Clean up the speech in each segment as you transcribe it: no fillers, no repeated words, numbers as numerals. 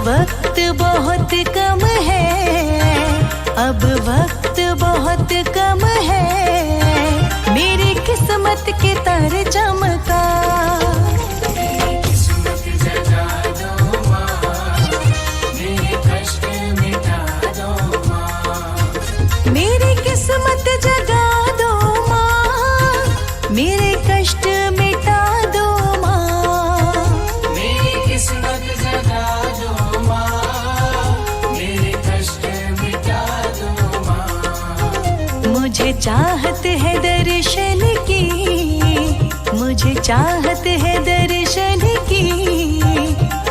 वक्त बहुत कम है, अब वक्त बहुत कम है, मेरी किस्मत के तारे चमका। मेरी किस्मत जगा दो माँ, मेरे कष्ट मिटा दो माँ। मेरी किस्मत जगा दो माँ, मेरे कष्ट मिटा दो माँ। मुझे चाहत है दर्शन की, मुझे चाहत है दर्शन की,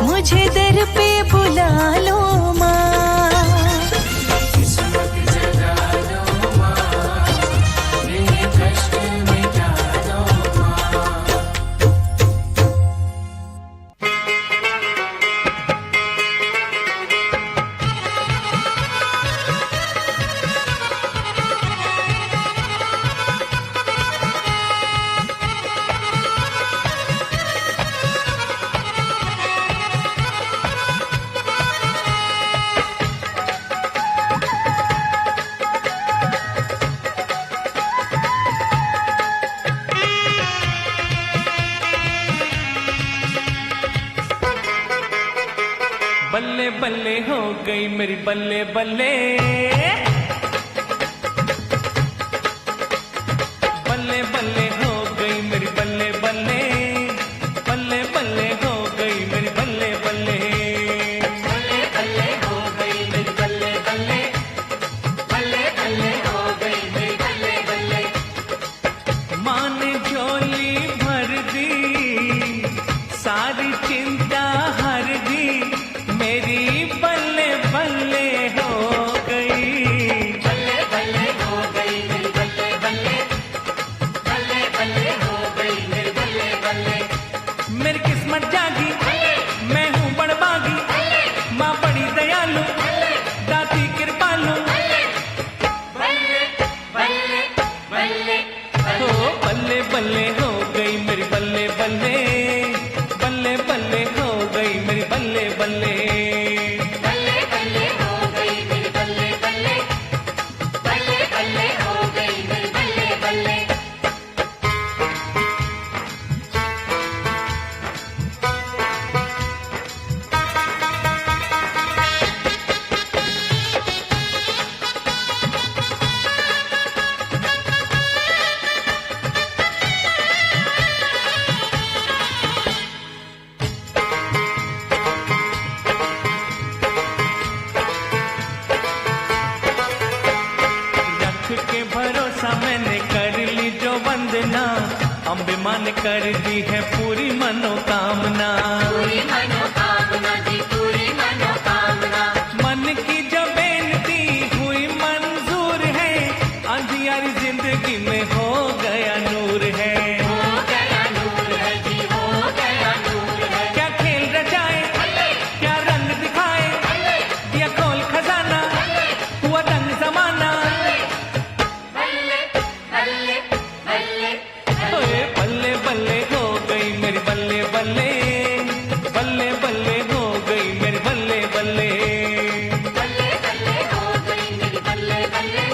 मुझे दर पे बुला लो माँ। बल्ले बल्ले हो गई मेरी बल्ले बल्ले, बल्ले बल्ले हो गई मेरी बल्ले बल्ले, बल्ले बल्ले हो गई मेरी बल्ले बल्ले, बल्ले बल्ले हो गई मेरी बल्ले बल्ले, बल्ले बल्ले हो गई मेरी बल्ले बल्ले। माँ ने झोली भर दी, सारी चिंता हर दी, मेरी बल्ले बल्ले हो गई। बल्ले बल्ले हो गई मेरी बल्ले बल्ले, बल्ले बल्ले हो गई मेरी बल्ले बल्ले। मेरी किस्मत जागी, मैं हूँ बड़बागी, माँ बड़ी दयालु, दाती कृपालु। बल्ले बल्ले बल्ले हो बल्ले बल्ले हो गई मेरी बल्ले बल्ले, बल्ले बल्ले हो गई मेरी बल्ले बल्ले। बल्ले बल्ले हो गई मेरी बल्ले बल्ले, बल्ले बल्ले हो गई मेरी बल्ले बल्ले। रख के भरोसा मैंने कर ली जो वंदना, अम्बे माँ ने कर दी है पूरी मनोकामना। पूरी मनोकामना जी, पूरी मनोकामना। मन की जो बेनती हुई मंजूर है, अंधियारी जिंदगी में हो गया नूर है। हो गया नूर है जी, हो गया नूर है। क्या खेल रचाए, क्या रंग दिखाए, दिया खोल खजाना, हुआ दंग जमाना। बल्ले बल्ले बल्ले ओए बल्ले बल्ले हो गई मेरी बल्ले बल्ले, बल्ले बल्ले हो गई मेरी बल्ले बल्ले। बल्ले बल्ले हो गई मेरी बल्ले बल्ले,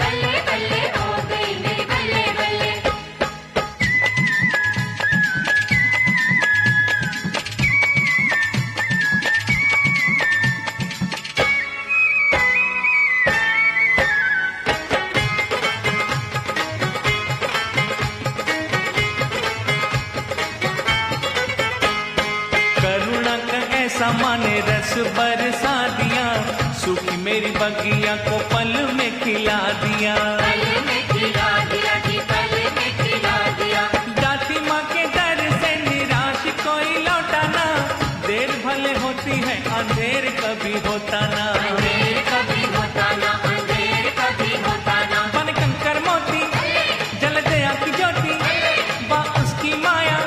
बल्ले बल्ले हो गई मेरी बल्ले बल्ले। करुणा का ऐसा माने रस बरसा दिया, सूखी मेरी बगिया को पल में खिला दिया। पल में खिला दिया जी, पल में खिला दिया। दाती माँ के दर से निराश कोई लौटाना, देर भले होती है अंधेर कभी होता ना। अंधेर कभी होता ना, अंधेर कभी होता ना। बन कंकर मोती जल दया की ज्योति, बा उसकी माया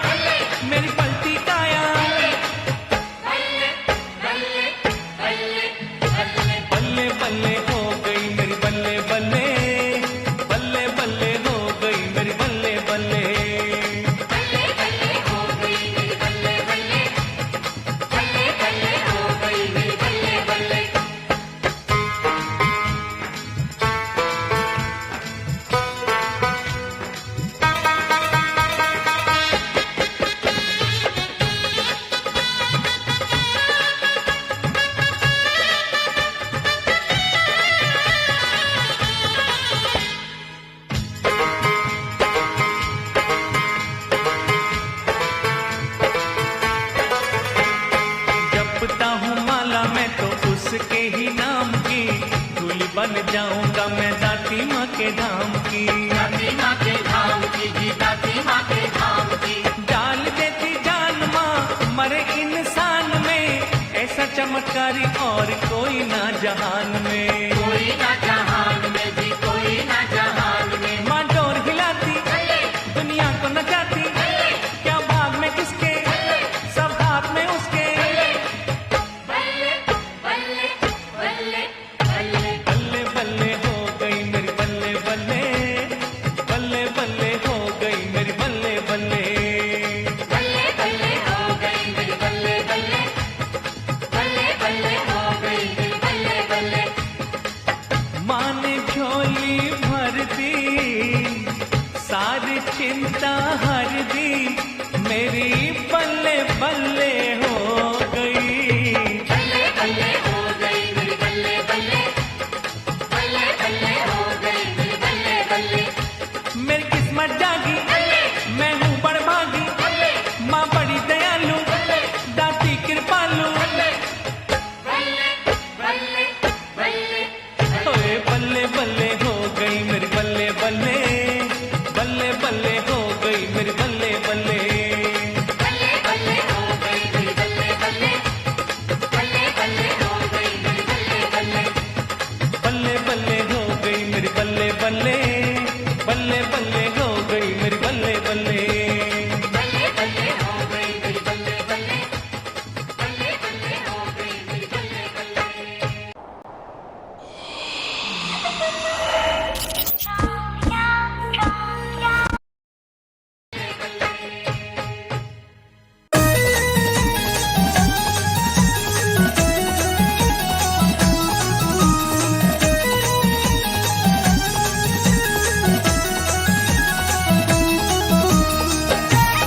मेरी पलती काया। बल्ले बल्ले बल्ले बल्ले बल्ले बल्ले हो गई मेरी बल्ले बल्ले, बल्ले बल्ले हो गई मेरी बल्ले बल्ले। बल्ले बल्ले हो गई मेरी बल्ले बल्ले, बल्ले बल्ले हो धाम की, दादी माँ के धाम की जी, दादी माँ के धाम की। डाल देती जान माँ मरे इंसान में, ऐसा चमत्कारी और कोई ना जहान में, कोई ना जहान में।